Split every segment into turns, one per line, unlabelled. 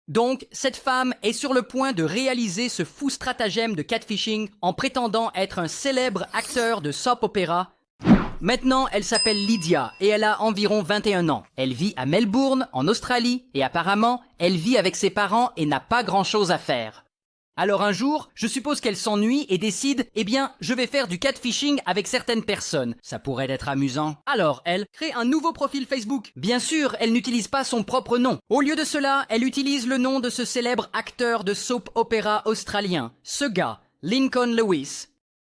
Donc, cette femme est sur le point de réaliser ce fou stratagème de catfishing en prétendant être un célèbre acteur de soap opéra. Maintenant, elle s'appelle Lydia et elle a environ 21 ans. Elle vit à Melbourne, en Australie, et apparemment, elle vit avec ses parents et n'a pas grand-chose à faire. Alors un jour, je suppose qu'elle s'ennuie et décide, je vais faire du catfishing avec certaines personnes. Ça pourrait être amusant. Alors elle crée un nouveau profil Facebook. Bien sûr, elle n'utilise pas son propre nom. Au lieu de cela, elle utilise le nom de ce célèbre acteur de soap opéra australien. Ce gars, Lincoln Lewis.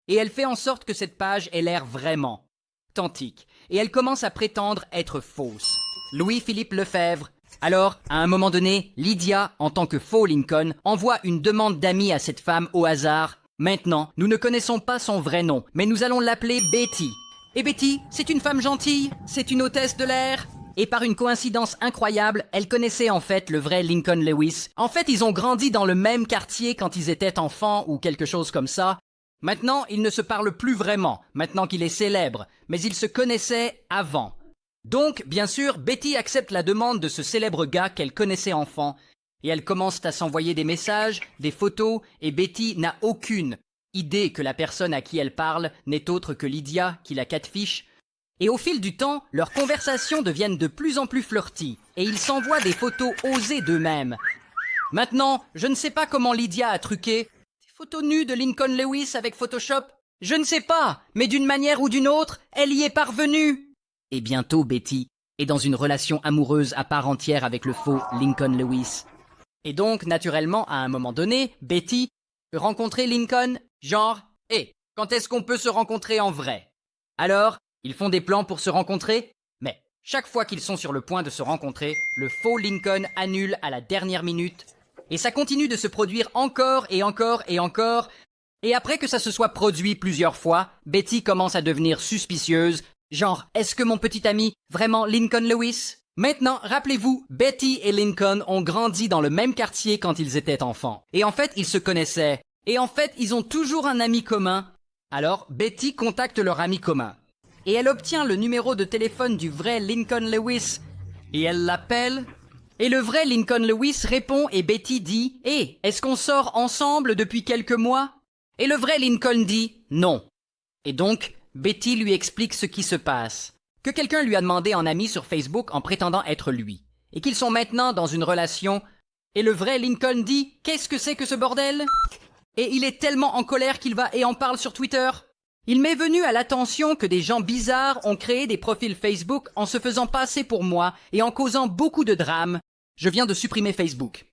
Et elle fait en sorte que cette page ait l'air vraiment authentique. Et elle commence à prétendre être fausse. Louis-Philippe Lefebvre. Alors, à un moment donné, Lydia, en tant que faux Lincoln, envoie une demande d'amis à cette femme au hasard. Maintenant, nous ne connaissons pas son vrai nom, mais nous allons l'appeler Betty. Et Betty, c'est une femme gentille, c'est une hôtesse de l'air. Et par une coïncidence incroyable, elle connaissait en fait le vrai Lincoln Lewis. En fait, ils ont grandi dans le même quartier quand ils étaient enfants ou quelque chose comme ça. Maintenant, ils ne se parlent plus vraiment, maintenant qu'il est célèbre, mais ils se connaissaient avant. Donc, bien sûr, Betty accepte la demande de ce célèbre gars qu'elle connaissait enfant, et elle commence à s'envoyer des messages, des photos, et Betty n'a aucune idée que la personne à qui elle parle n'est autre que Lydia, qui la catfish. Et au fil du temps, leurs conversations deviennent de plus en plus flirty, et ils s'envoient des photos osées d'eux-mêmes. Maintenant, je ne sais pas comment Lydia a truqué des photos nues de Lincoln Lewis avec Photoshop. Je ne sais pas, mais d'une manière ou d'une autre, elle y est parvenue. Et bientôt, Betty est dans une relation amoureuse à part entière avec le faux Lincoln Lewis. Et donc, naturellement, à un moment donné, Betty peut rencontrer Lincoln, genre, quand est-ce qu'on peut se rencontrer en vrai? Alors, ils font des plans pour se rencontrer, mais chaque fois qu'ils sont sur le point de se rencontrer, le faux Lincoln annule à la dernière minute, et ça continue de se produire encore et encore et encore, et après que ça se soit produit plusieurs fois, Betty commence à devenir suspicieuse. Genre, est-ce que mon petit ami, vraiment Lincoln Lewis? Maintenant, rappelez-vous, Betty et Lincoln ont grandi dans le même quartier quand ils étaient enfants. Et en fait, ils se connaissaient. Et en fait, ils ont toujours un ami commun. Alors, Betty contacte leur ami commun. Et elle obtient le numéro de téléphone du vrai Lincoln Lewis. Et elle l'appelle. Et le vrai Lincoln Lewis répond et Betty dit « est-ce qu'on sort ensemble depuis quelques mois ?» Et le vrai Lincoln dit « non ». Et donc, Betty lui explique ce qui se passe, que quelqu'un lui a demandé en ami sur Facebook en prétendant être lui, et qu'ils sont maintenant dans une relation, et le vrai Lincoln dit « Qu'est-ce que c'est que ce bordel ?» Et il est tellement en colère qu'il va et en parle sur Twitter. Il m'est venu à l'attention que des gens bizarres ont créé des profils Facebook en se faisant passer pour moi et en causant beaucoup de drames. Je viens de supprimer Facebook.